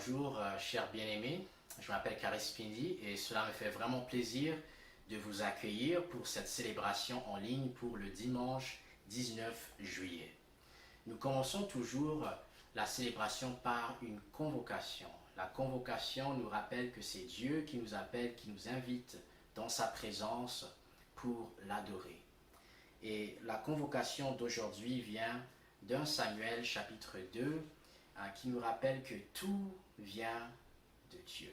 Bonjour, chers bien-aimés. Je m'appelle Karis Pindi et cela me fait vraiment plaisir de vous accueillir pour cette célébration en ligne pour le dimanche 19 juillet. Nous commençons toujours la célébration par une convocation. La convocation nous rappelle que c'est Dieu qui nous appelle, qui nous invite dans sa présence pour l'adorer. Et la convocation d'aujourd'hui vient d'un Samuel chapitre 2 qui nous rappelle que tout vient de Dieu.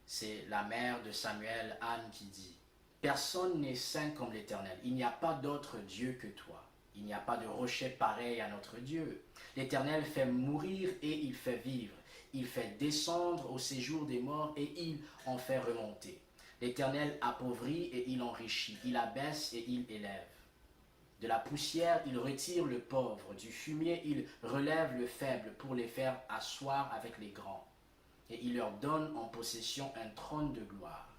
C'est la mère de Samuel, Anne, qui dit « Personne n'est saint comme l'Éternel. Il n'y a pas d'autre Dieu que toi. Il n'y a pas de rocher pareil à notre Dieu. L'Éternel fait mourir et il fait vivre. Il fait descendre au séjour des morts et il en fait remonter. L'Éternel appauvrit et il enrichit. Il abaisse et il élève. De la poussière, il retire le pauvre. Du fumier, il relève le faible pour les faire asseoir avec les grands. Et il leur donne en possession un trône de gloire.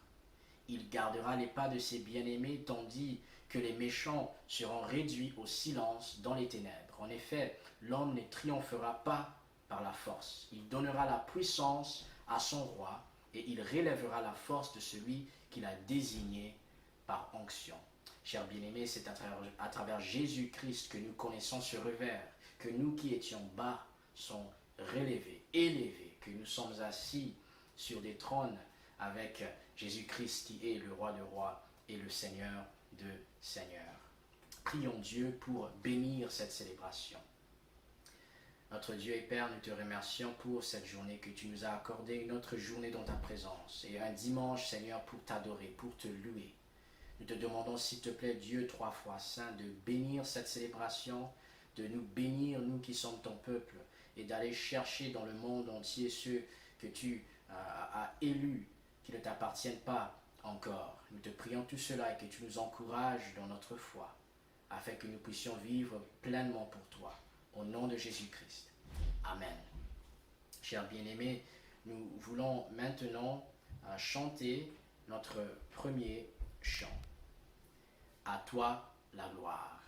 Il gardera les pas de ses bien-aimés, tandis que les méchants seront réduits au silence dans les ténèbres. En effet, l'homme ne triomphera pas par la force. Il donnera la puissance à son roi, et il relèvera la force de celui qu'il a désigné par onction. Chers bien-aimés, c'est à travers Jésus-Christ que nous connaissons ce revers, que nous qui étions bas sommes relevés, élevés, que nous sommes assis sur des trônes avec Jésus-Christ qui est le roi de rois et le Seigneur de seigneurs. Prions Dieu pour bénir cette célébration. Notre Dieu et Père, nous te remercions pour cette journée que tu nous as accordée, une autre journée dans ta présence et un dimanche, Seigneur, pour t'adorer, pour te louer. Nous te demandons, s'il te plaît, Dieu, 3 fois saint, de bénir cette célébration, de nous bénir, nous qui sommes ton peuple, et d'aller chercher dans le monde entier ceux que tu as élus, qui ne t'appartiennent pas encore. Nous te prions tout cela et que tu nous encourages dans notre foi, afin que nous puissions vivre pleinement pour toi. Au nom de Jésus-Christ. Amen. Chers bien-aimés, nous voulons maintenant chanter notre premier chant. À toi la gloire.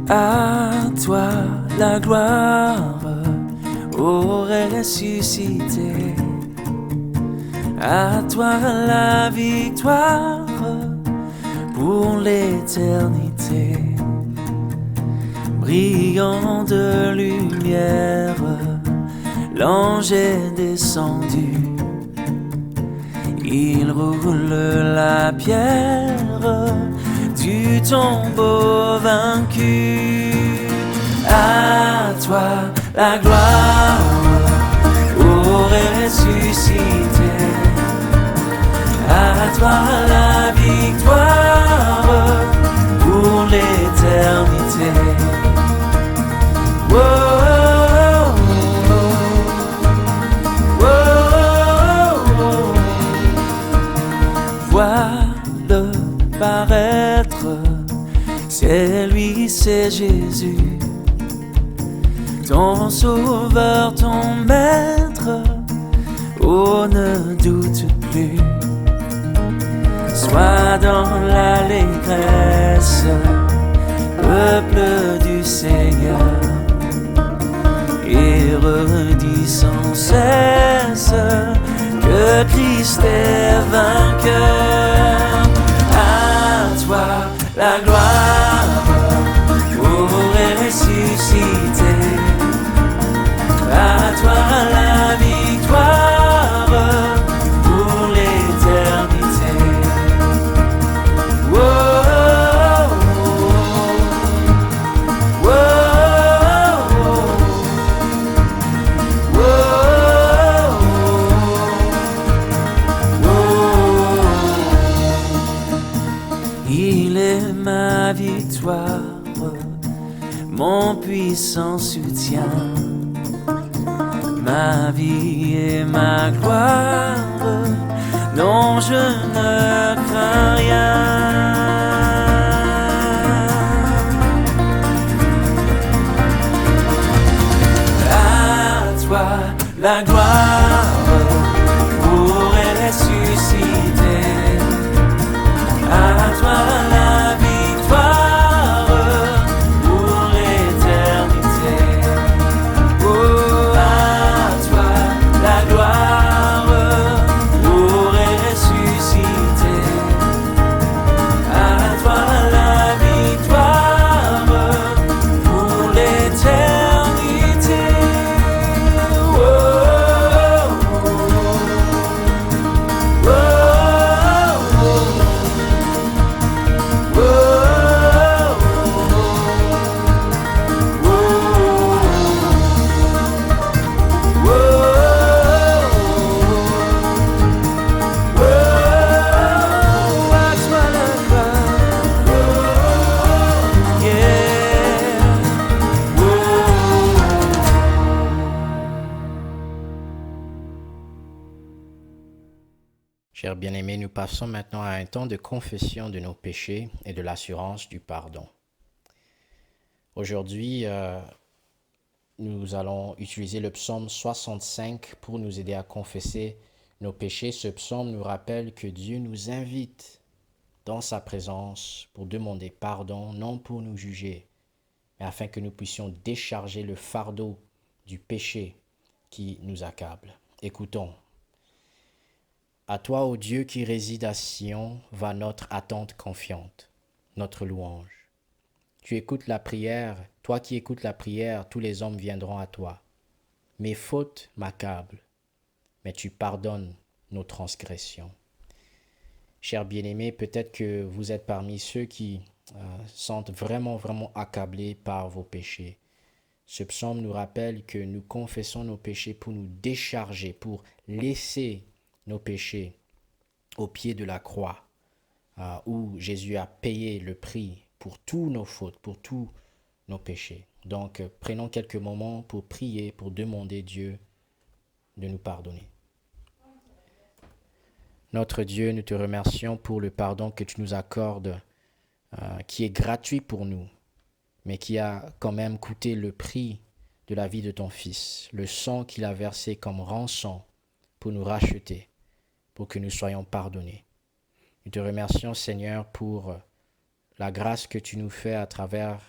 À toi la gloire, ô ressuscité. À toi la victoire pour l'éternité. Brillant de lumière, l'ange est descendu. Il roule la pierre du tombeau vaincu. À toi la gloire, ô ressuscité. À toi la victoire pour l'éternité. Oh, oh, oh, oh. Vois-le paraître, c'est lui, c'est Jésus, ton sauveur, ton maître. Oh, ne doute plus. Sois dans l'allégresse, peuple du Seigneur, et redis sans cesse que Christ est vainqueur. À toi la gloire, ô ressuscité. À toi la victoire pour l'éternité. Il est ma victoire, mon puissant soutien, ma vie et ma gloire. Non, je ne crains rien. À toi la gloire, pour ressusciter. À toi la victoire pour Chers bien-aimés, nous passons maintenant à un temps de confession de nos péchés et de l'assurance du pardon. Aujourd'hui, nous allons utiliser le psaume 65 pour nous aider à confesser nos péchés. Ce psaume nous rappelle que Dieu nous invite dans sa présence pour demander pardon, non pour nous juger, mais afin que nous puissions décharger le fardeau du péché qui nous accable. Écoutons. À toi, ô Dieu qui réside à Sion, va notre attente confiante, notre louange. Tu écoutes la prière, toi qui écoutes la prière, tous les hommes viendront à toi. Mes fautes m'accablent, mais tu pardonnes nos transgressions. Chers bien-aimés, peut-être que vous êtes parmi ceux qui sentent vraiment accablés par vos péchés. Ce psaume nous rappelle que nous confessons nos péchés pour nous décharger, pour laisser nos péchés au pied de la croix, où Jésus a payé le prix pour tous nos fautes, pour tous nos péchés. Donc, prenons quelques moments pour prier, pour demander Dieu de nous pardonner. Notre Dieu, nous te remercions pour le pardon que tu nous accordes, qui est gratuit pour nous, mais qui a quand même coûté le prix de la vie de ton Fils, le sang qu'il a versé comme rançon pour nous racheter, pour que nous soyons pardonnés. Nous te remercions, Seigneur, pour la grâce que tu nous fais à travers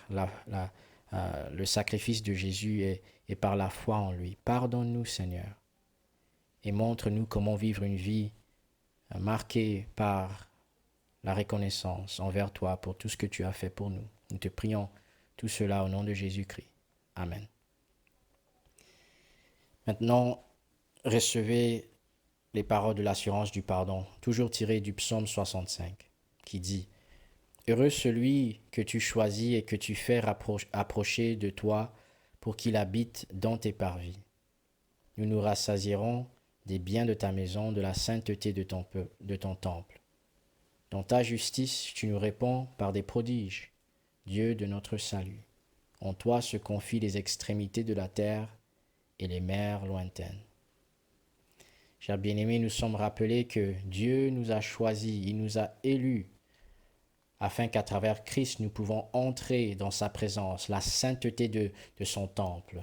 le sacrifice de Jésus et par la foi en lui. Pardonne-nous, Seigneur, et montre-nous comment vivre une vie marquée par la reconnaissance envers toi pour tout ce que tu as fait pour nous. Nous te prions tout cela au nom de Jésus-Christ. Amen. Maintenant, recevez les paroles de l'assurance du pardon, toujours tirées du psaume 65, qui dit « Heureux celui que tu choisis et que tu fais approcher de toi pour qu'il habite dans tes parvis. Nous nous rassasierons des biens de ta maison, de la sainteté de ton temple. Dans ta justice, tu nous réponds par des prodiges, Dieu de notre salut. En toi se confient les extrémités de la terre et les mers lointaines. » Chers bien-aimés, nous sommes rappelés que Dieu nous a choisis, il nous a élus, afin qu'à travers Christ, nous pouvons entrer dans sa présence, la sainteté de son temple.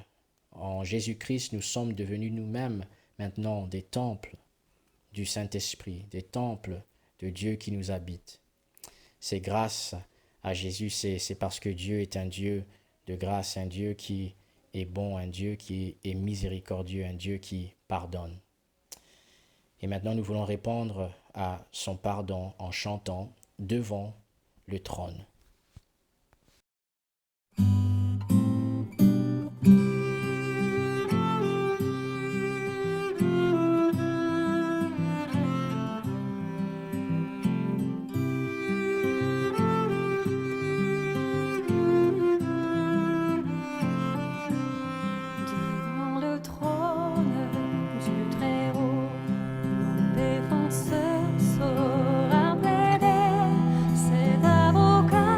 En Jésus-Christ, nous sommes devenus nous-mêmes maintenant des temples du Saint-Esprit, des temples de Dieu qui nous habite. C'est grâce à Jésus, c'est parce que Dieu est un Dieu de grâce, un Dieu qui est bon, un Dieu qui est miséricordieux, un Dieu qui pardonne. Et maintenant, nous voulons répondre à son pardon en chantant devant le trône. Devant le trône du Très-Haut, mon défenseur saura plaider, cet avocat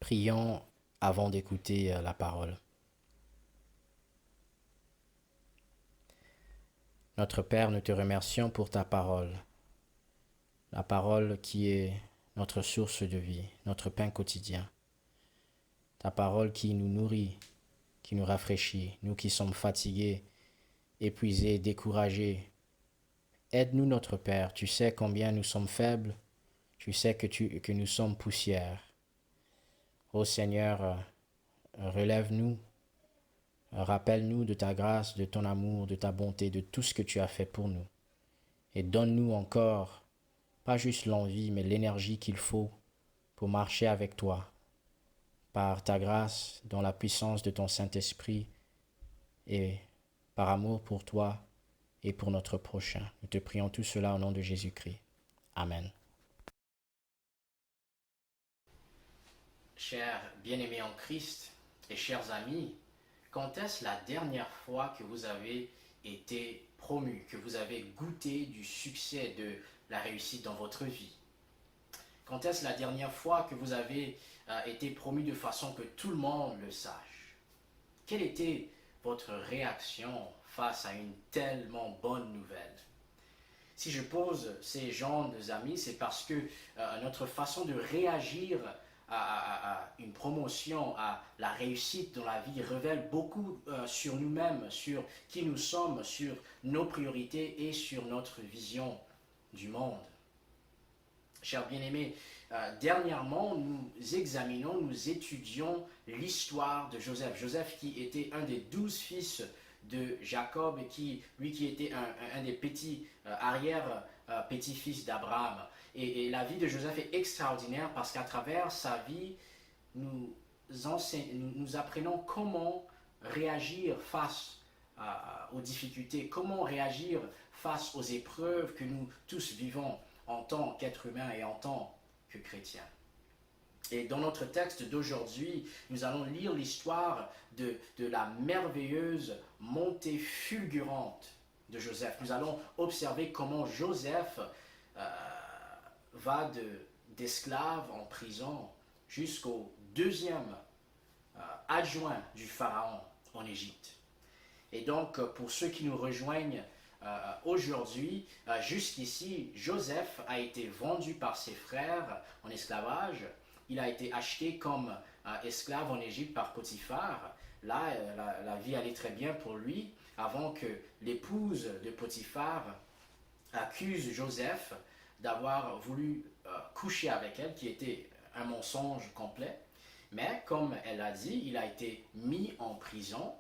Prions avant d'écouter la parole. Notre Père, nous te remercions pour ta parole, la parole qui est notre source de vie, notre pain quotidien, ta parole qui nous nourrit, qui nous rafraîchit, nous qui sommes fatigués, épuisés, découragés. Aide-nous, notre Père, tu sais combien nous sommes faibles, tu sais que nous sommes poussière. Ô Seigneur, relève-nous, rappelle-nous de ta grâce, de ton amour, de ta bonté, de tout ce que tu as fait pour nous. Et donne-nous encore, pas juste l'envie, mais l'énergie qu'il faut pour marcher avec toi, par ta grâce, dans la puissance de ton Saint-Esprit, et par amour pour toi et pour notre prochain. Nous te prions tout cela au nom de Jésus-Christ. Amen. Chers bien-aimés en Christ et chers amis, quand est-ce la dernière fois que vous avez été promu, que vous avez goûté du succès, de la réussite dans votre vie? Quand est-ce la dernière fois que vous avez été promu de façon que tout le monde le sache? Quelle était votre réaction face à une tellement bonne nouvelle? Si je pose ces genres d'amis, c'est parce que notre façon de réagir à une promotion, à la réussite dans la vie révèle beaucoup sur nous-mêmes, sur qui nous sommes, sur nos priorités et sur notre vision du monde. Chers bien-aimés, dernièrement, nous examinons, nous étudions l'histoire de Joseph. Joseph qui était un des 12 fils de Jacob et qui était un des petits petits-fils d'Abraham. Et la vie de Joseph est extraordinaire parce qu'à travers sa vie, nous apprenons comment réagir face aux difficultés, comment réagir face aux épreuves que nous tous vivons en tant qu'êtres humains et en tant que chrétiens. Et dans notre texte d'aujourd'hui, nous allons lire l'histoire de la merveilleuse montée fulgurante de Joseph. Nous allons observer comment Joseph va d'esclave en prison jusqu'au deuxième adjoint du Pharaon en Égypte. Et donc, pour ceux qui nous rejoignent aujourd'hui, jusqu'ici, Joseph a été vendu par ses frères en esclavage. Il a été acheté comme esclave en Égypte par Potiphar. Là, la vie allait très bien pour lui avant que l'épouse de Potiphar accuse Joseph d'avoir voulu coucher avec elle, qui était un mensonge complet. Mais comme elle l'a dit, il a été mis en prison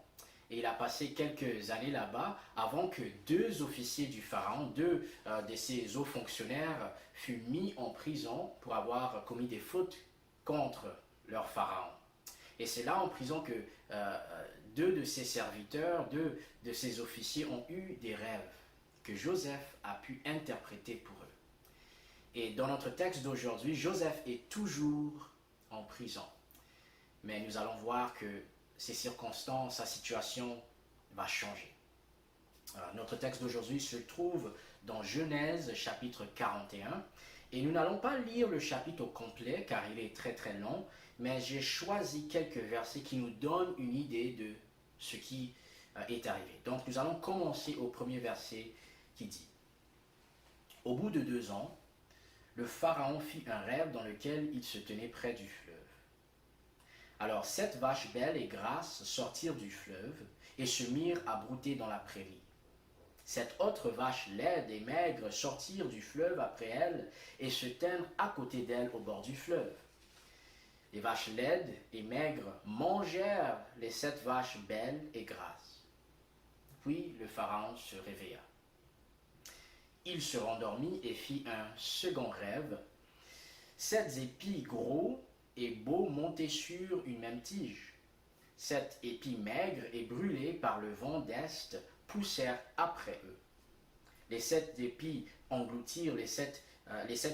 et il a passé quelques années là-bas avant que deux officiers du Pharaon, deux de ses hauts fonctionnaires, furent mis en prison pour avoir commis des fautes contre leur Pharaon. Et c'est là en prison que deux de ses serviteurs, deux de ses officiers ont eu des rêves que Joseph a pu interpréter pour eux. Et dans notre texte d'aujourd'hui, Joseph est toujours en prison. Mais nous allons voir que ses circonstances, sa situation va changer. Alors, notre texte d'aujourd'hui se trouve dans Genèse chapitre 41. Et nous n'allons pas lire le chapitre au complet car il est très très long, mais j'ai choisi quelques versets qui nous donnent une idée de ce qui est arrivé. Donc nous allons commencer au premier verset qui dit: Au bout de 2 ans, le Pharaon fit un rêve dans lequel il se tenait près du fleuve. Alors 7 vaches belles et grasses sortirent du fleuve et se mirent à brouter dans la prairie. 7 autres vaches laides et maigres sortirent du fleuve après elles et se tinrent à côté d'elles au bord du fleuve. Les vaches laides et maigres mangèrent les 7 vaches belles et grasses. Puis le Pharaon se réveilla. Il se rendormit et fit un second rêve. 7 épis gros et beaux montaient sur une même tige. 7 épis maigres et brûlés par le vent d'est poussèrent après eux. Les 7 épis engloutirent les 7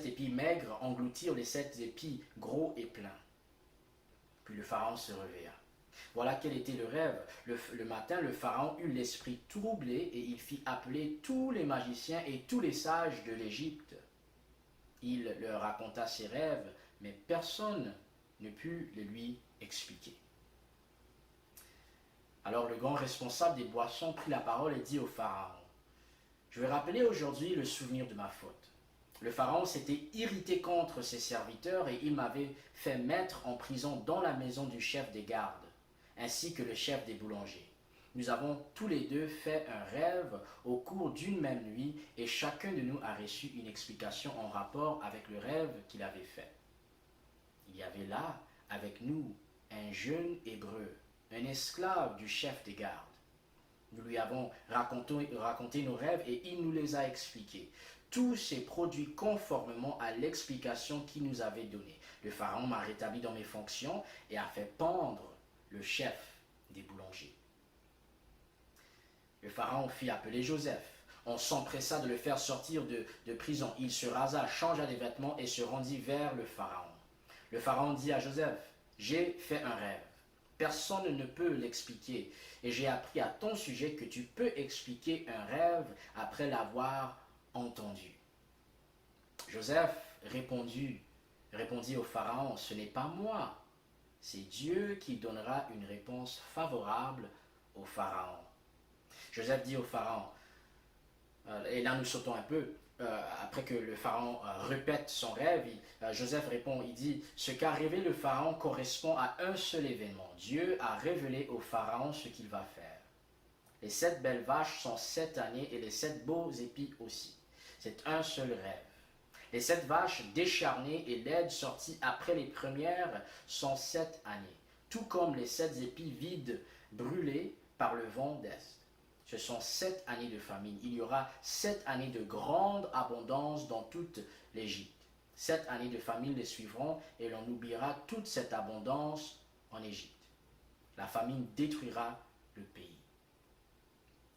épis maigres engloutirent les 7 épis gros et pleins. Puis le Pharaon se réveilla. Voilà quel était le rêve. Le matin, le Pharaon eut l'esprit troublé et il fit appeler tous les magiciens et tous les sages de l'Égypte. Il leur raconta ses rêves, mais personne ne put le lui expliquer. Alors le grand responsable des boissons prit la parole et dit au Pharaon, « Je vais rappeler aujourd'hui le souvenir de ma faute. Le Pharaon s'était irrité contre ses serviteurs et il m'avait fait mettre en prison dans la maison du chef des gardes, ainsi que le chef des boulangers. Nous avons tous les deux fait un rêve au cours d'une même nuit et chacun de nous a reçu une explication en rapport avec le rêve qu'il avait fait. Il y avait là, avec nous, un jeune hébreu, un esclave du chef des gardes. Nous lui avons raconté nos rêves et il nous les a expliqués. Tout s'est produit conformément à l'explication qu'il nous avait donnée. Le Pharaon m'a rétabli dans mes fonctions et a fait pendre le chef des boulangers. Le Pharaon fit appeler Joseph. On s'empressa de le faire sortir de prison. Il se rasa, changea des vêtements et se rendit vers le Pharaon. Le Pharaon dit à Joseph, « J'ai fait un rêve. Personne ne peut l'expliquer. Et j'ai appris à ton sujet que tu peux expliquer un rêve après l'avoir entendu. » Joseph répondit au Pharaon, « Ce n'est pas moi. C'est Dieu qui donnera une réponse favorable au Pharaon. » Joseph dit au Pharaon, et là nous sautons un peu, après que le Pharaon répète son rêve, Joseph répond, il dit, « Ce qu'a révélé le Pharaon correspond à un seul événement. Dieu a révélé au Pharaon ce qu'il va faire. Les 7 belles vaches sont 7 années et les 7 beaux épis aussi. C'est un seul rêve. Les 7 vaches décharnées et laides sorties après les premières sont 7 années, tout comme les 7 épis vides brûlés par le vent d'Est. Ce sont 7 années de famine. Il y aura 7 années de grande abondance dans toute l'Égypte. 7 années de famine les suivront et l'on oubliera toute cette abondance en Égypte. La famine détruira le pays. »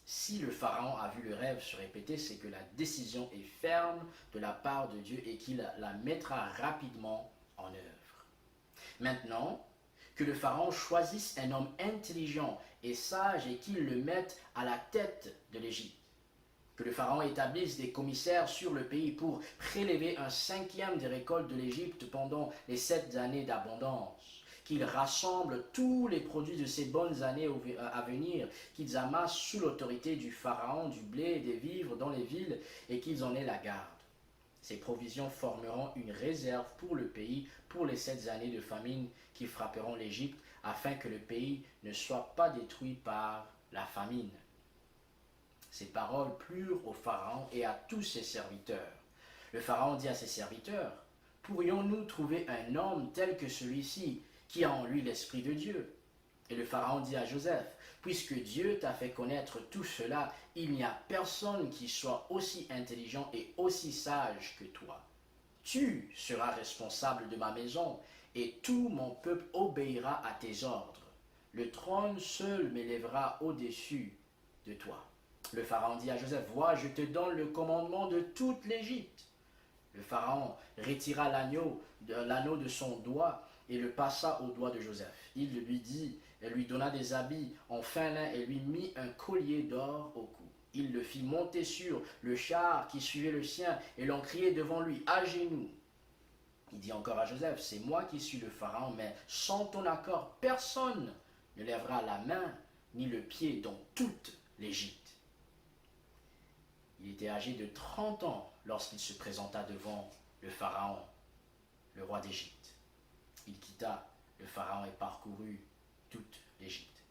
Si le Pharaon a vu le rêve se répéter, c'est que la décision est ferme de la part de Dieu et qu'il la mettra rapidement en œuvre. Maintenant, que le Pharaon choisisse un homme intelligent et sage et qu'il le mette à la tête de l'Égypte. Que le Pharaon établisse des commissaires sur le pays pour prélever un 5e des récoltes de l'Égypte pendant les 7 années d'abondance. Qu'il rassemble tous les produits de ces bonnes années à venir, qu'ils amassent sous l'autorité du Pharaon du blé et des vivres dans les villes et qu'ils en aient la garde. Ces provisions formeront une réserve pour le pays pour les 7 années de famine qui frapperont l'Égypte, afin que le pays ne soit pas détruit par la famine. Ces paroles plurent au Pharaon et à tous ses serviteurs. Le Pharaon dit à ses serviteurs, « Pourrions-nous trouver un homme tel que celui-ci, qui a en lui l'Esprit de Dieu ?» Et le Pharaon dit à Joseph, « Puisque Dieu t'a fait connaître tout cela, il n'y a personne qui soit aussi intelligent et aussi sage que toi. Tu seras responsable de ma maison, et tout mon peuple obéira à tes ordres. Le trône seul m'élèvera au-dessus de toi. » Le Pharaon dit à Joseph, « Vois, je te donne le commandement de toute l'Égypte. » Le Pharaon retira l'anneau de son doigt et le passa au doigt de Joseph. Il lui donna des habits en fin lin et lui mit un collier d'or au cou. Il le fit monter sur le char qui suivait le sien et l'on criait devant lui, « À genoux !» Il dit encore à Joseph, « C'est moi qui suis le Pharaon, mais sans ton accord, personne ne lèvera la main ni le pied dans toute l'Égypte. » Il était âgé de 30 ans lorsqu'il se présenta devant le Pharaon, le roi d'Égypte. Il quitta le Pharaon et parcourut toute l'Égypte.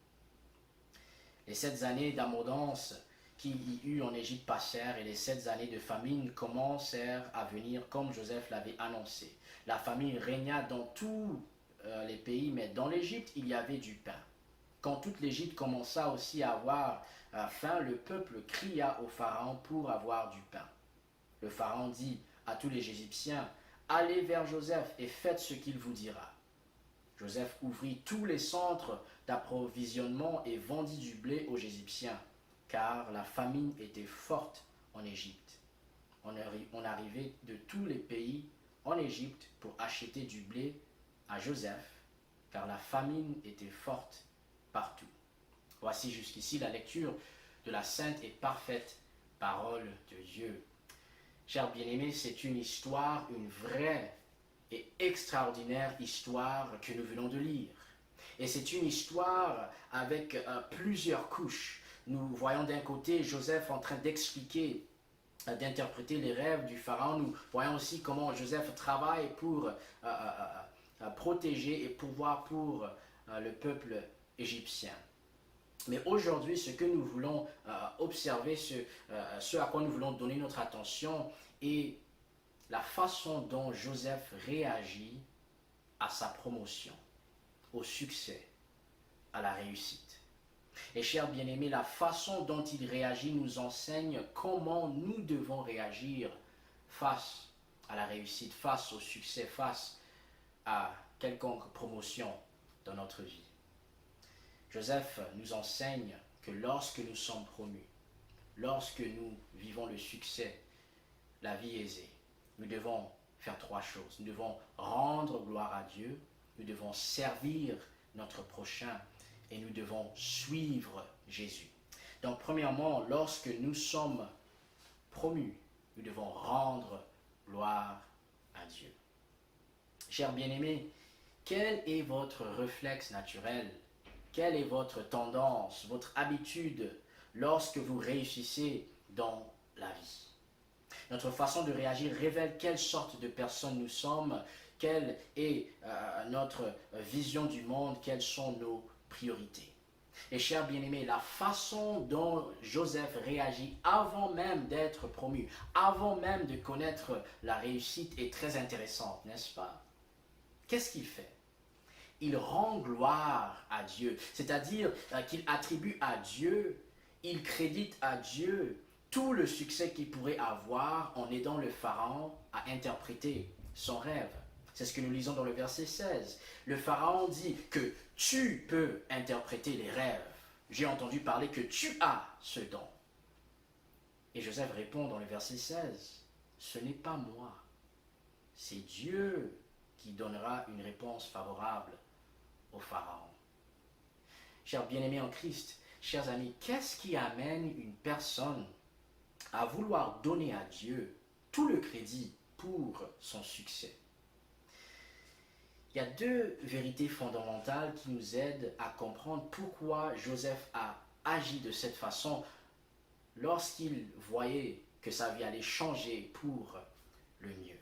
Les 7 années d'abondance qu'il y eut en Égypte passèrent et les 7 années de famine commencèrent à venir comme Joseph l'avait annoncé. La famine régna dans tous les pays, mais dans l'Égypte, il y avait du pain. Quand toute l'Égypte commença aussi à avoir faim, le peuple cria au Pharaon pour avoir du pain. Le Pharaon dit à tous les Égyptiens, « Allez vers Joseph et faites ce qu'il vous dira. » Joseph ouvrit tous les centres d'approvisionnement et vendit du blé aux Égyptiens, car la famine était forte en Égypte. On arrivait de tous les pays en Égypte pour acheter du blé à Joseph, car la famine était forte partout. Voici jusqu'ici la lecture de la sainte et parfaite parole de Dieu. Chers bien-aimés, c'est une histoire, une vraie et extraordinaire histoire que nous venons de lire. Et c'est une histoire avec plusieurs couches. Nous voyons d'un côté Joseph en train d'expliquer, d'interpréter les rêves du pharaon. Nous voyons aussi comment Joseph travaille pour protéger et pourvoir pour le peuple égyptien. Mais aujourd'hui, ce que nous voulons observer, ce à quoi nous voulons donner notre attention est la façon dont Joseph réagit à sa promotion, au succès, à la réussite. Et chers bien-aimés, la façon dont il réagit nous enseigne comment nous devons réagir face à la réussite, face au succès, face à quelconque promotion dans notre vie. Joseph nous enseigne que lorsque nous sommes promus, lorsque nous vivons le succès, la vie aisée, nous devons faire trois choses. Nous devons rendre gloire à Dieu, nous devons servir notre prochain et nous devons suivre Jésus. Donc premièrement, lorsque nous sommes promus, nous devons rendre gloire à Dieu. Chers bien-aimés, quel est votre réflexe naturel? Quelle est votre tendance, votre habitude lorsque vous réussissez dans la vie? Notre façon de réagir révèle quelle sorte de personne nous sommes, quelle est notre vision du monde, quelles sont nos priorités. Et chers bien-aimés, la façon dont Joseph réagit avant même d'être promu, avant même de connaître la réussite est très intéressante, n'est-ce pas? Qu'est-ce qu'il fait? Il rend gloire à Dieu, c'est-à-dire qu'il attribue à Dieu, il crédite à Dieu tout le succès qu'il pourrait avoir en aidant le pharaon à interpréter son rêve. C'est ce que nous lisons dans le verset 16. Le pharaon dit que tu peux interpréter les rêves. J'ai entendu parler que tu as ce don. Et Joseph répond dans le verset 16, ce n'est pas moi, c'est Dieu qui donnera une réponse favorable au pharaon. Chers bien-aimés en Christ, chers amis, qu'est-ce qui amène une personne à vouloir donner à Dieu tout le crédit pour son succès? Il y a deux vérités fondamentales qui nous aident à comprendre pourquoi Joseph a agi de cette façon lorsqu'il voyait que sa vie allait changer pour le mieux.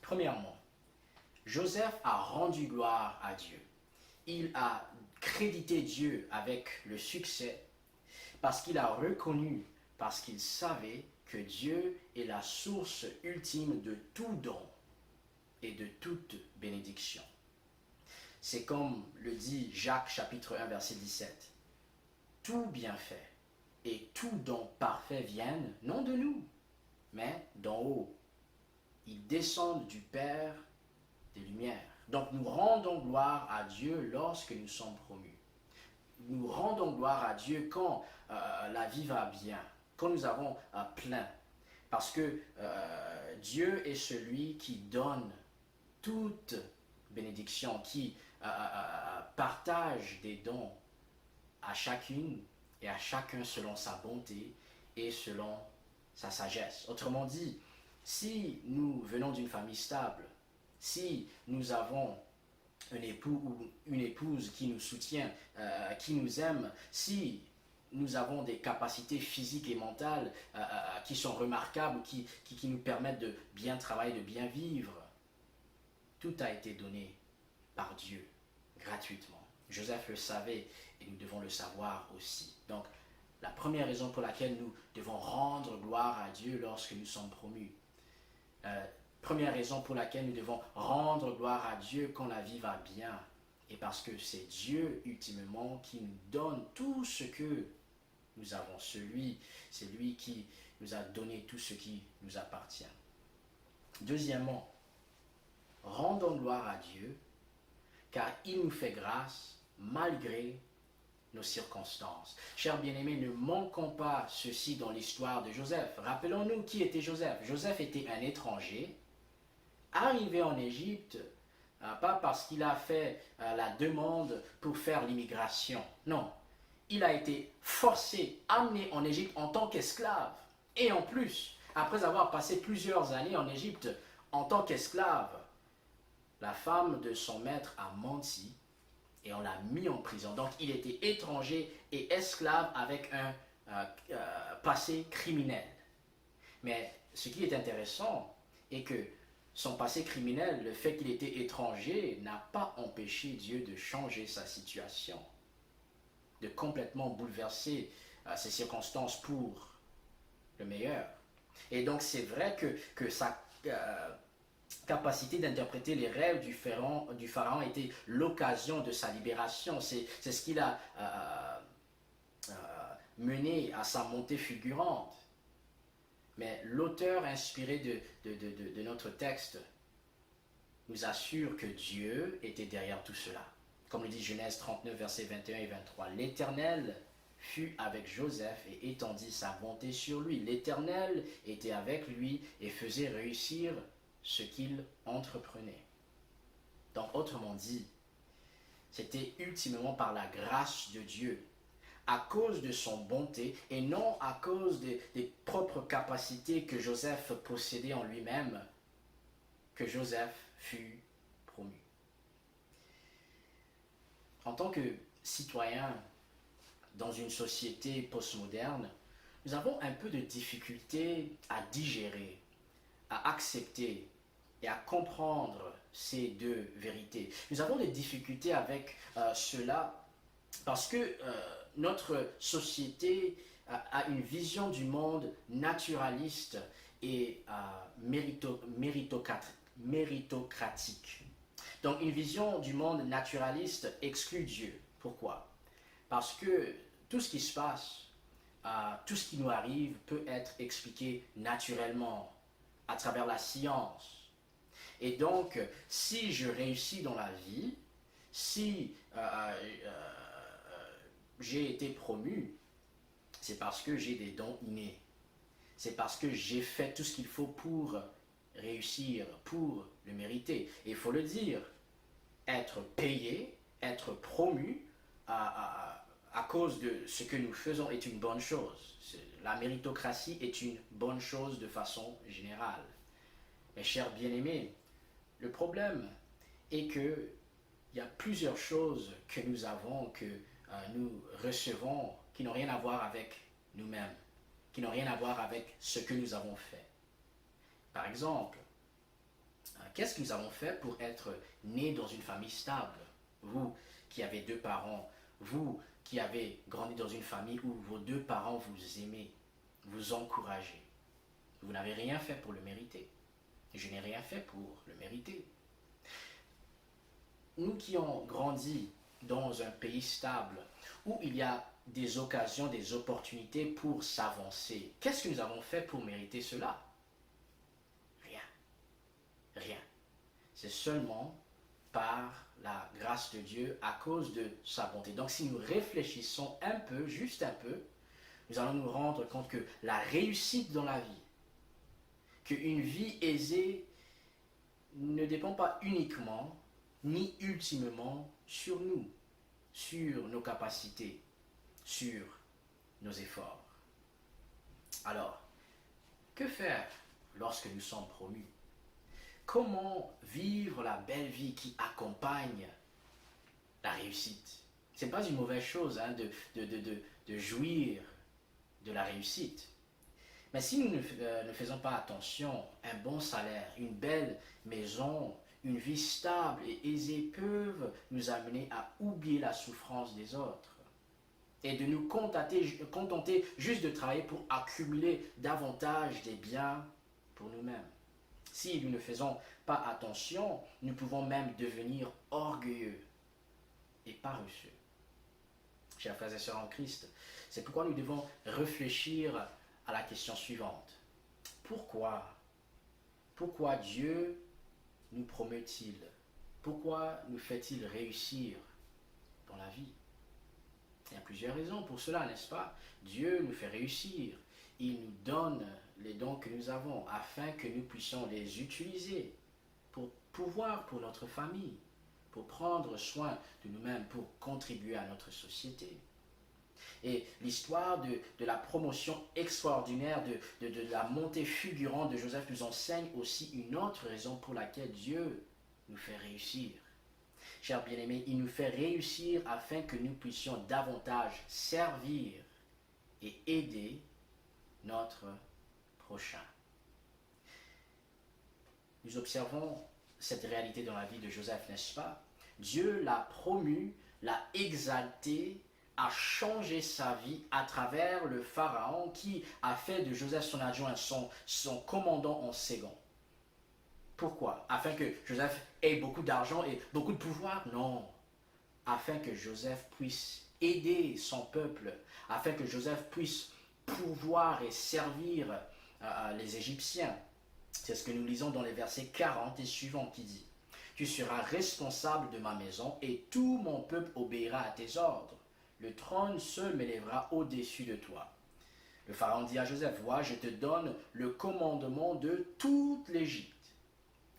Premièrement, Joseph a rendu gloire à Dieu. Il a crédité Dieu avec le succès parce qu'il a reconnu, parce qu'il savait que Dieu est la source ultime de tout don et de toute bénédiction. C'est comme le dit Jacques chapitre 1 verset 17. Tout bienfait et tout don parfait viennent non de nous, mais d'en haut. Ils descendent du Père des Lumières. Donc nous rendons gloire à Dieu lorsque nous sommes promus. Nous rendons gloire à Dieu quand la vie va bien, quand nous avons plein. Parce que Dieu est celui qui donne toute bénédiction, qui partage des dons à chacune et à chacun selon sa bonté et selon sa sagesse. Autrement dit, si nous venons d'une famille stable, si nous avons un époux ou une épouse qui nous soutient, qui nous aime, si nous avons des capacités physiques et mentales qui sont remarquables, qui nous permettent de bien travailler, de bien vivre, tout a été donné par Dieu, gratuitement. Joseph le savait et nous devons le savoir aussi. Donc, la première raison pour laquelle nous devons rendre gloire à Dieu lorsque nous sommes promus. Première raison pour laquelle nous devons rendre gloire à Dieu quand la vie va bien. Et parce que c'est Dieu, ultimement, qui nous donne tout ce que nous avons. C'est lui qui nous a donné tout ce qui nous appartient. Deuxièmement, rendons gloire à Dieu, car il nous fait grâce malgré nos circonstances. Chers bien-aimés, ne manquons pas ceci dans l'histoire de Joseph. Rappelons-nous qui était Joseph. Joseph était un étranger, arrivé en Égypte, pas parce qu'il a fait la demande pour faire l'immigration. Non, il a été forcé, amené en Égypte en tant qu'esclave. Et en plus, après avoir passé plusieurs années en Égypte en tant qu'esclave, la femme de son maître a menti et on l'a mis en prison. Donc il était étranger et esclave avec un passé criminel. Mais ce qui est intéressant est que son passé criminel, le fait qu'il était étranger, n'a pas empêché Dieu de changer sa situation, de complètement bouleverser ses circonstances pour le meilleur. Et donc c'est vrai que sa capacité d'interpréter les rêves du pharaon était l'occasion de sa libération. C'est ce qui l'a mené à sa montée fulgurante. Mais l'auteur inspiré de notre texte nous assure que Dieu était derrière tout cela. Comme le dit Genèse 39, versets 21 et 23. L'Éternel fut avec Joseph et étendit sa bonté sur lui. L'Éternel était avec lui et faisait réussir ce qu'il entreprenait. Donc, autrement dit, c'était ultimement par la grâce de Dieu, à cause de son bonté et non à cause des propres capacités que Joseph possédait en lui-même, que Joseph fut promu. En tant que citoyen dans une société postmoderne, nous avons un peu de difficulté à digérer, à accepter et à comprendre ces deux vérités. Nous avons des difficultés avec cela parce que notre société a une vision du monde naturaliste et méritocratique. Donc une vision du monde naturaliste exclut Dieu. Pourquoi? Parce que tout ce qui se passe, tout ce qui nous arrive peut être expliqué naturellement à travers la science. Et donc, si je réussis dans la vie, si j'ai été promu, c'est parce que j'ai des dons innés. C'est parce que j'ai fait tout ce qu'il faut pour réussir, pour le mériter. Et il faut le dire, être payé, être promu à cause de ce que nous faisons est une bonne chose. La méritocratie est une bonne chose de façon générale. Mes chers bien-aimés, le problème est que il y a plusieurs choses que nous avons, que nous recevons, qui n'ont rien à voir avec nous-mêmes, qui n'ont rien à voir avec ce que nous avons fait. Par exemple, qu'est-ce que nous avons fait pour être nés dans une famille stable? Vous qui avez 2 parents, vous qui avez grandi dans une famille où vos 2 parents vous aimaient, vous encouragez. Vous n'avez rien fait pour le mériter. Je n'ai rien fait pour le mériter. Nous qui avons grandi dans un pays stable, où il y a des occasions, des opportunités pour s'avancer, qu'est-ce que nous avons fait pour mériter cela? Rien. Rien. C'est seulement par la grâce de Dieu à cause de sa bonté. Donc si nous réfléchissons un peu, juste un peu, nous allons nous rendre compte que la réussite dans la vie, qu'une vie aisée ne dépend pas uniquement ni ultimement sur nous, sur nos capacités, sur nos efforts. Alors, que faire lorsque nous sommes promus? Comment vivre la belle vie qui accompagne la réussite? Ce n'est pas une mauvaise chose de jouir de la réussite. Mais si nous ne faisons pas attention, un bon salaire, une belle maison, une vie stable et aisée peuvent nous amener à oublier la souffrance des autres et de nous contenter juste de travailler pour accumuler davantage des biens pour nous-mêmes. Si nous ne faisons pas attention, nous pouvons même devenir orgueilleux et paresseux. Chers frères et sœurs en Christ, c'est pourquoi nous devons réfléchir à la question suivante. Pourquoi Dieu nous promet-il? Pourquoi nous fait-il réussir dans la vie? Il y a plusieurs raisons pour cela, n'est-ce pas? Dieu nous fait réussir. Il nous donne les dons que nous avons afin que nous puissions les utiliser pour pouvoir, pour notre famille, pour prendre soin de nous-mêmes, pour contribuer à notre société. Et l'histoire de la promotion extraordinaire, de la montée fulgurante de Joseph nous enseigne aussi une autre raison pour laquelle Dieu nous fait réussir. Chers bien-aimés, il nous fait réussir afin que nous puissions davantage servir et aider notre prochain. Nous observons cette réalité dans la vie de Joseph, n'est-ce pas? Dieu l'a promu, l'a exalté, a changé sa vie à travers le Pharaon qui a fait de Joseph son adjoint, son commandant en second. Pourquoi? Afin que Joseph ait beaucoup d'argent et beaucoup de pouvoir? Non. Afin que Joseph puisse aider son peuple, afin que Joseph puisse pouvoir et servir les Égyptiens. C'est ce que nous lisons dans les versets 40 et suivants qui dit: Tu seras responsable de ma maison et tout mon peuple obéira à tes ordres. Le trône seul m'élèvera au-dessus de toi. Le Pharaon dit à Joseph: Vois, je te donne le commandement de toute l'Égypte.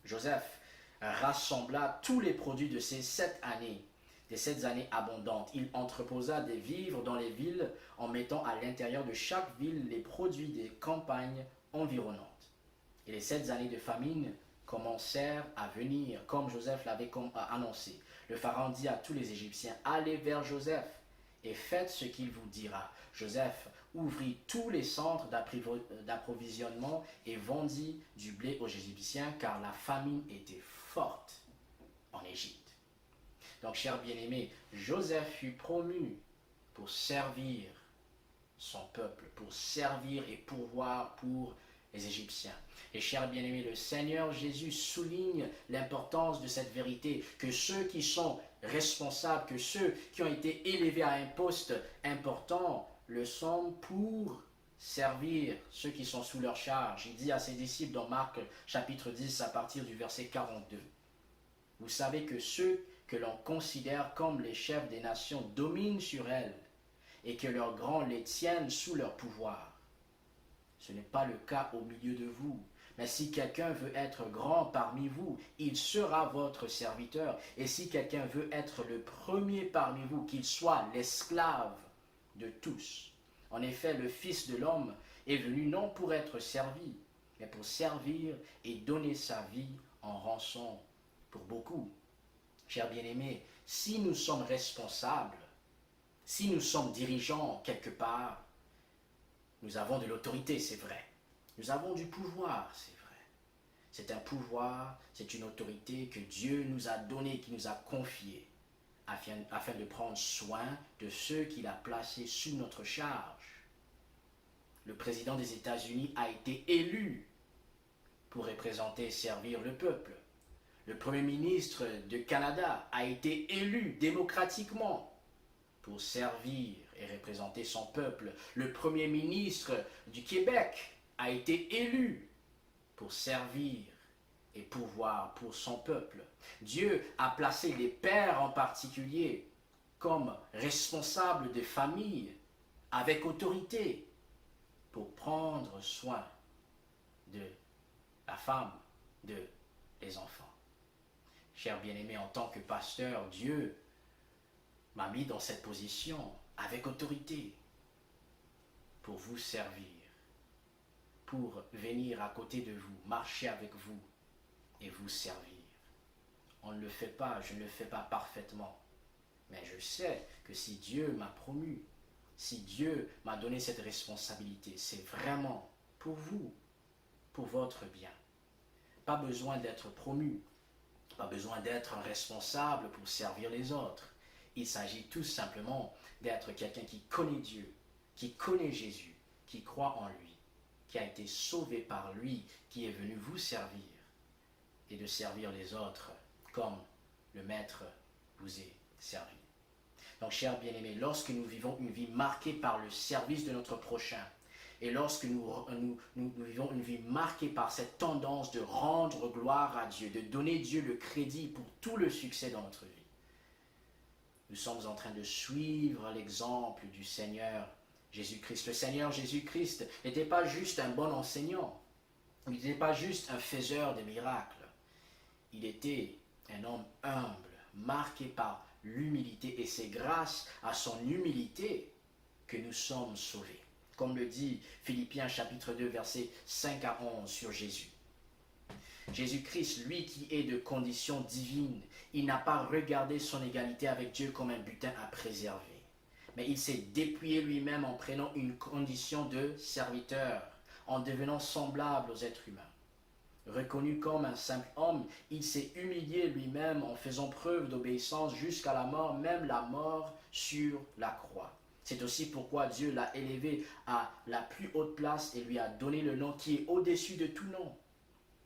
Joseph rassembla tous les produits de ces 7 années, des 7 années abondantes. Il entreposa des vivres dans les villes en mettant à l'intérieur de chaque ville les produits des campagnes environnantes. Et les 7 années de famine commencèrent à venir, comme Joseph l'avait annoncé. Le Pharaon dit à tous les Égyptiens: Allez vers Joseph et faites ce qu'il vous dira. Joseph ouvrit tous les centres d'approvisionnement et vendit du blé aux Égyptiens, car la famine était forte en Égypte. Donc, chers bien-aimés, Joseph fut promu pour servir son peuple, pour servir et pourvoir pour les Égyptiens. Et chers bien-aimés, le Seigneur Jésus souligne l'importance de cette vérité, que ceux qui sont responsables, que ceux qui ont été élevés à un poste important, le sont pour servir ceux qui sont sous leur charge. Il dit à ses disciples dans Marc chapitre 10 à partir du verset 42. Vous savez que ceux que l'on considère comme les chefs des nations dominent sur elles et que leurs grands les tiennent sous leur pouvoir. Ce n'est pas le cas au milieu de vous. Mais si quelqu'un veut être grand parmi vous, il sera votre serviteur. Et si quelqu'un veut être le premier parmi vous, qu'il soit l'esclave de tous. En effet, le Fils de l'homme est venu non pour être servi, mais pour servir et donner sa vie en rançon pour beaucoup. Chers bien-aimés, si nous sommes responsables, si nous sommes dirigeants quelque part, nous avons de l'autorité, c'est vrai. Nous avons du pouvoir, c'est vrai. C'est un pouvoir, c'est une autorité que Dieu nous a donnée, qui nous a confiée, afin de prendre soin de ceux qu'il a placés sous notre charge. Le président des États-Unis a été élu pour représenter et servir le peuple. Le Premier ministre du Canada a été élu démocratiquement pour servir et représenter son peuple. Le Premier ministre du Québec a été élu pour servir et pouvoir pour son peuple. Dieu a placé les pères en particulier comme responsables des familles avec autorité pour prendre soin de la femme, des enfants. Chers bien-aimés, en tant que pasteur, Dieu m'a mis dans cette position avec autorité pour vous servir, pour venir à côté de vous, marcher avec vous et vous servir. On ne le fait pas, je ne le fais pas parfaitement, mais je sais que si Dieu m'a promu, si Dieu m'a donné cette responsabilité, c'est vraiment pour vous, pour votre bien. Pas besoin d'être promu, pas besoin d'être un responsable pour servir les autres. Il s'agit tout simplement d'être quelqu'un qui connaît Dieu, qui connaît Jésus, qui croit en lui, qui a été sauvé par lui, qui est venu vous servir et de servir les autres comme le Maître vous est servi. Donc, chers bien-aimés, lorsque nous vivons une vie marquée par le service de notre prochain, et lorsque nous vivons une vie marquée par cette tendance de rendre gloire à Dieu, de donner Dieu le crédit pour tout le succès dans notre vie, nous sommes en train de suivre l'exemple du Seigneur Jésus-Christ. Le Seigneur Jésus-Christ n'était pas juste un bon enseignant, il n'était pas juste un faiseur de miracles, il était un homme humble, marqué par l'humilité, et c'est grâce à son humilité que nous sommes sauvés. Comme le dit Philippiens chapitre 2 versets 5 à 11 sur Jésus. Jésus-Christ, lui qui est de condition divine, il n'a pas regardé son égalité avec Dieu comme un butin à préserver. Mais il s'est dépouillé lui-même en prenant une condition de serviteur, en devenant semblable aux êtres humains. Reconnu comme un simple homme, il s'est humilié lui-même en faisant preuve d'obéissance jusqu'à la mort, même la mort sur la croix. C'est aussi pourquoi Dieu l'a élevé à la plus haute place et lui a donné le nom qui est au-dessus de tout nom,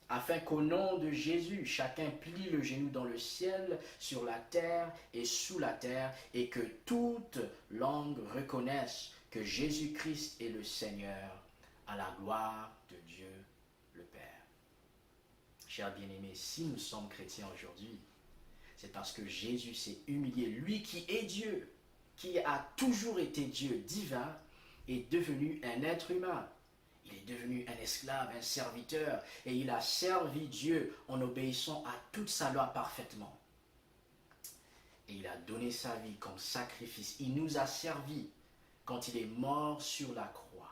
afin qu'au nom de Jésus, chacun plie le genou dans le ciel, sur la terre et sous la terre, et que toute langue reconnaisse que Jésus-Christ est le Seigneur, à la gloire de Dieu le Père. Chers bien-aimés, si nous sommes chrétiens aujourd'hui, c'est parce que Jésus s'est humilié, lui qui est Dieu, qui a toujours été Dieu divin, est devenu un être humain. Il est devenu un esclave, un serviteur, et il a servi Dieu en obéissant à toute sa loi parfaitement. Et il a donné sa vie comme sacrifice. Il nous a servi quand il est mort sur la croix,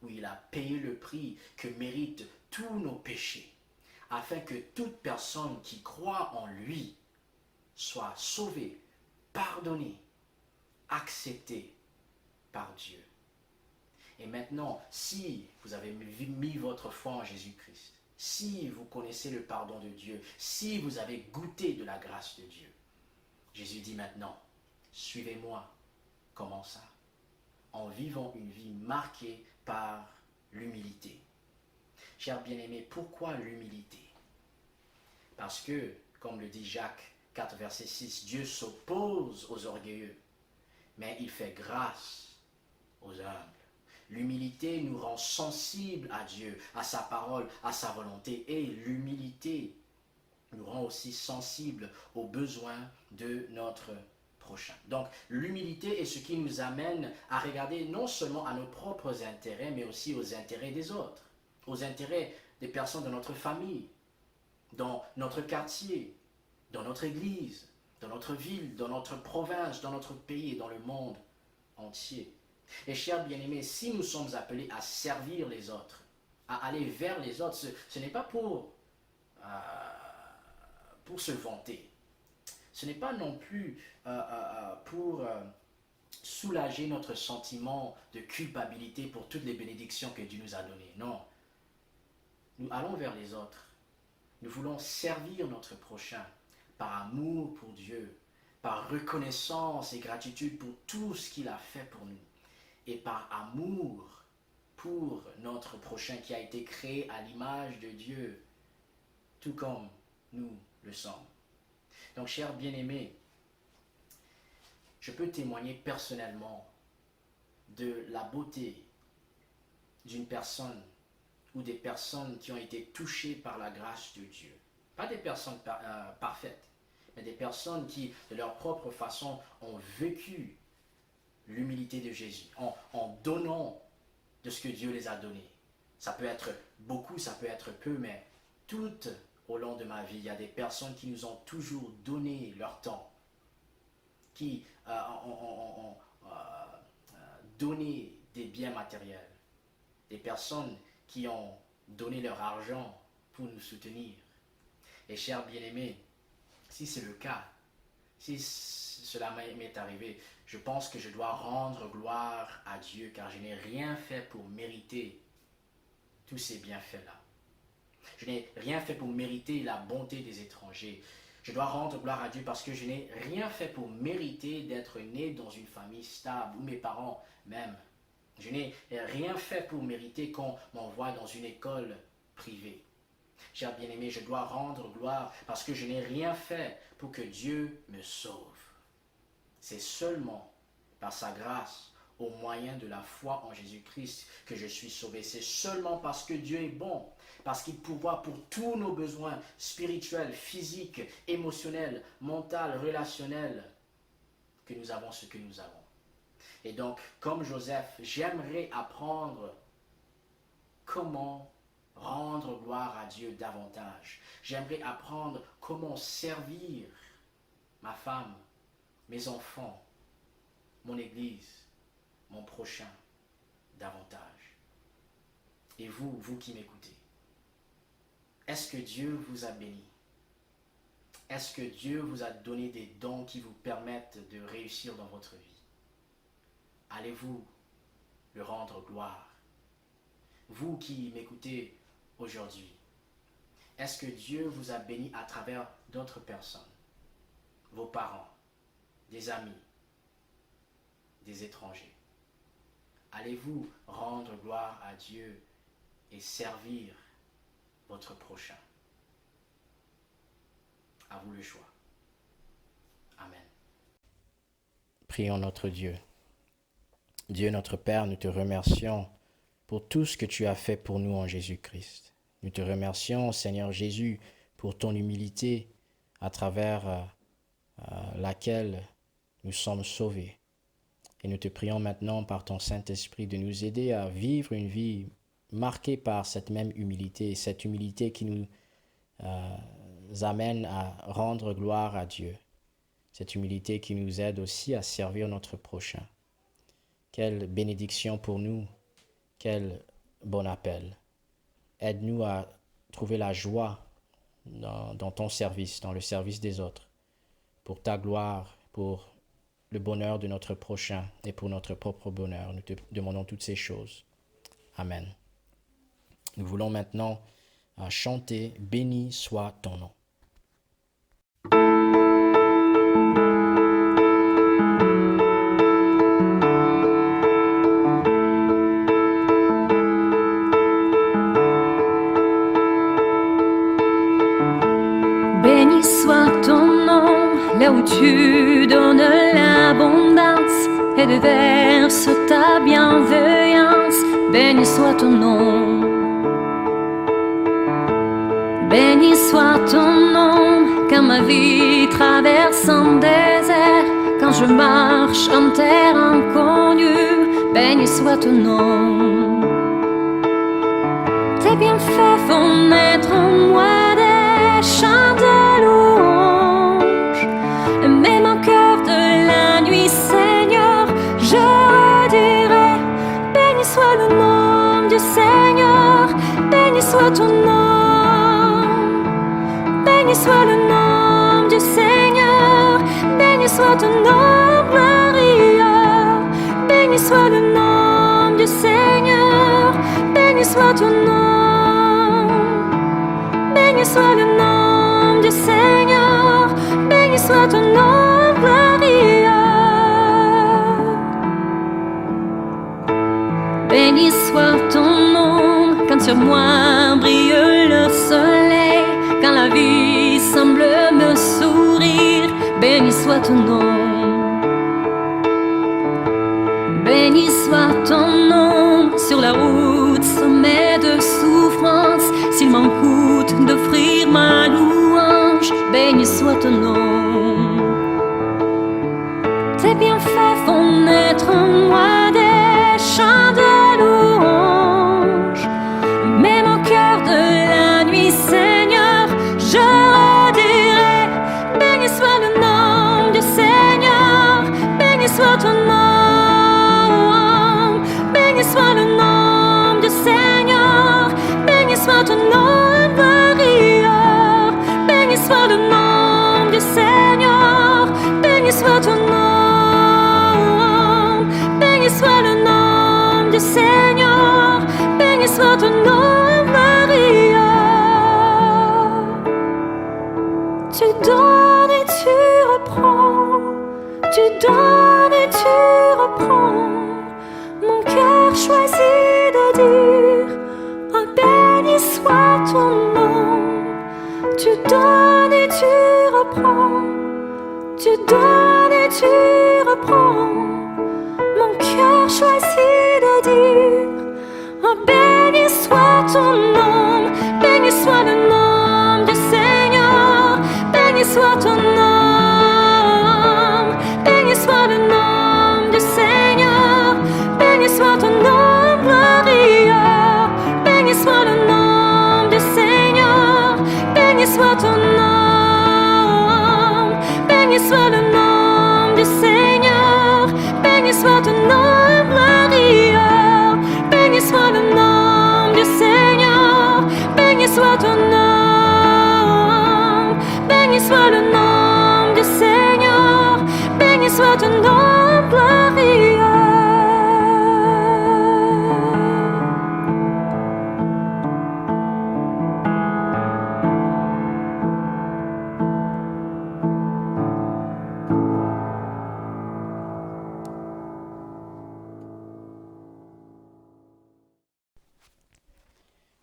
où il a payé le prix que méritent tous nos péchés, afin que toute personne qui croit en lui soit sauvée, pardonnée, acceptée par Dieu. Et maintenant, si vous avez mis votre foi en Jésus-Christ, si vous connaissez le pardon de Dieu, si vous avez goûté de la grâce de Dieu, Jésus dit maintenant, suivez-moi. Comment ça? En vivant une vie marquée par l'humilité. Chers bien-aimés, pourquoi l'humilité? Parce que, comme le dit Jacques 4, verset 6, Dieu s'oppose aux orgueilleux, mais il fait grâce aux humbles. L'humilité nous rend sensibles à Dieu, à sa parole, à sa volonté. Et l'humilité nous rend aussi sensibles aux besoins de notre prochain. Donc, l'humilité est ce qui nous amène à regarder non seulement à nos propres intérêts, mais aussi aux intérêts des autres, aux intérêts des personnes de notre famille, dans notre quartier, dans notre église, dans notre ville, dans notre province, dans notre pays et dans le monde entier. Et chers bien-aimés, si nous sommes appelés à servir les autres, à aller vers les autres, ce n'est pas pour se vanter. Ce n'est pas non plus pour soulager notre sentiment de culpabilité pour toutes les bénédictions que Dieu nous a données. Non. Nous allons vers les autres. Nous voulons servir notre prochain par amour pour Dieu, par reconnaissance et gratitude pour tout ce qu'il a fait pour nous, et par amour pour notre prochain qui a été créé à l'image de Dieu, tout comme nous le sommes. Donc, chers bien-aimés, je peux témoigner personnellement de la beauté d'une personne ou des personnes qui ont été touchées par la grâce de Dieu. Pas des personnes parfaites, mais des personnes qui, de leur propre façon, ont vécu l'humilité de Jésus, en donnant de ce que Dieu les a donné. Ça peut être beaucoup, ça peut être peu, mais tout au long de ma vie, il y a des personnes qui nous ont toujours donné leur temps, qui ont donné des biens matériels, des personnes qui ont donné leur argent pour nous soutenir. Et chers bien-aimés, si c'est le cas, si cela m'est arrivé, je pense que je dois rendre gloire à Dieu, car je n'ai rien fait pour mériter tous ces bienfaits-là. Je n'ai rien fait pour mériter la bonté des étrangers. Je dois rendre gloire à Dieu parce que je n'ai rien fait pour mériter d'être né dans une famille stable, ou mes parents même. Je n'ai rien fait pour mériter qu'on m'envoie dans une école privée. Chers bien-aimés, je dois rendre gloire parce que je n'ai rien fait pour que Dieu me sauve. C'est seulement par sa grâce, au moyen de la foi en Jésus-Christ, que je suis sauvé. C'est seulement parce que Dieu est bon, parce qu'il pourvoit pour tous nos besoins spirituels, physiques, émotionnels, mentaux, relationnels, que nous avons ce que nous avons. Et donc, comme Joseph, j'aimerais apprendre comment rendre gloire à Dieu davantage. J'aimerais apprendre comment servir ma femme, mes enfants, mon église, mon prochain davantage. Et vous qui m'écoutez, Est-ce que Dieu vous a béni? Est-ce que Dieu vous a donné des dons qui vous permettent de réussir dans votre vie? Allez-vous le rendre gloire? Vous qui m'écoutez aujourd'hui, est-ce que Dieu vous a béni à travers d'autres personnes? Vos parents, des amis, des étrangers? Allez-vous rendre gloire à Dieu et servir votre prochain? À vous le choix. Amen. Prions notre Dieu. Dieu notre Père, nous te remercions pour tout ce que tu as fait pour nous en Jésus-Christ. Nous te remercions, Seigneur Jésus, pour ton humilité à travers laquelle nous sommes sauvés. Et nous te prions maintenant par ton Saint-Esprit de nous aider à vivre une vie marquée par cette même humilité, cette humilité qui nous amène à rendre gloire à Dieu, cette humilité qui nous aide aussi à servir notre prochain. Quelle bénédiction pour nous, quel bon appel. Aide-nous à trouver la joie dans ton service, dans le service des autres, pour ta gloire, pour le bonheur de notre prochain et pour notre propre bonheur. Nous te demandons toutes ces choses. Amen. Nous voulons maintenant chanter « Béni soit ton nom ». Béni soit ton nom, là où tu donnes l'abondance et déverses ta bienveillance. Béni soit ton nom. Béni soit ton nom, quand ma vie traverse un désert, quand je marche en terre inconnue. Béni soit ton nom. Tes bienfaits font naître en moi des chants de louange. Même au cœur de la nuit, Seigneur, je redirai: béni soit le nom du Seigneur, béni soit ton nom. Béni soit le nom du Seigneur, béni soit ton nom glorieux. Béni soit le nom du Seigneur, béni soit ton nom. Béni soit le nom du Seigneur, béni soit ton nom glorieux. Béni soit ton nom, quand sur moi brille le soleil, quand la vie semble me sourire. Béni soit ton nom. Béni soit ton nom, sur la route semée de souffrance, s'il m'en coûte d'offrir ma louange. Béni soit ton nom. Tes bienfaits font naître en moi des chants de louange. Même au cœur de la nuit, Seigneur, je redirai: béni soit le nom du Seigneur, béni soit ton nom. Béni soit le nom du Seigneur, béni soit ton nom glorieux. Béni soit le nom du Seigneur, béni soit ton nom. Béni soit le nom du Seigneur, béni soit ton nom glorieux. Tu donnes et tu reprends, tu donnes et tu reprends. Mon cœur choisit de dire: oh, béni soit ton nom. Tu donnes et tu reprends, tu donnes et tu reprends. Mon cœur choisit de dire: oh, béni soit ton nom. Béni soit le nom du Seigneur, béni soit ton nom. Béni soit le nom du Seigneur, béni soit ton nom glorieux. Béni soit le nom du Seigneur, béni soit ton nom. Béni soit le nom du Seigneur, béni soit ton nom glorieux. Béni soit le nom du Seigneur,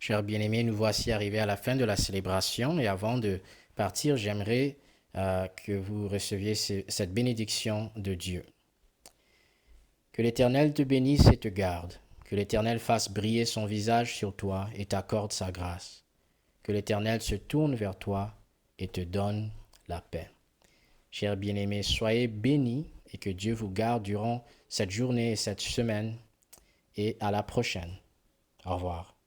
Chers bien-aimés, nous voici arrivés à la fin de la célébration et avant de partir, j'aimerais que vous receviez cette bénédiction de Dieu. Que l'Éternel te bénisse et te garde. Que l'Éternel fasse briller son visage sur toi et t'accorde sa grâce. Que l'Éternel se tourne vers toi et te donne la paix. Chers bien-aimés, soyez bénis et que Dieu vous garde durant cette journée et cette semaine. Et à la prochaine. Au revoir.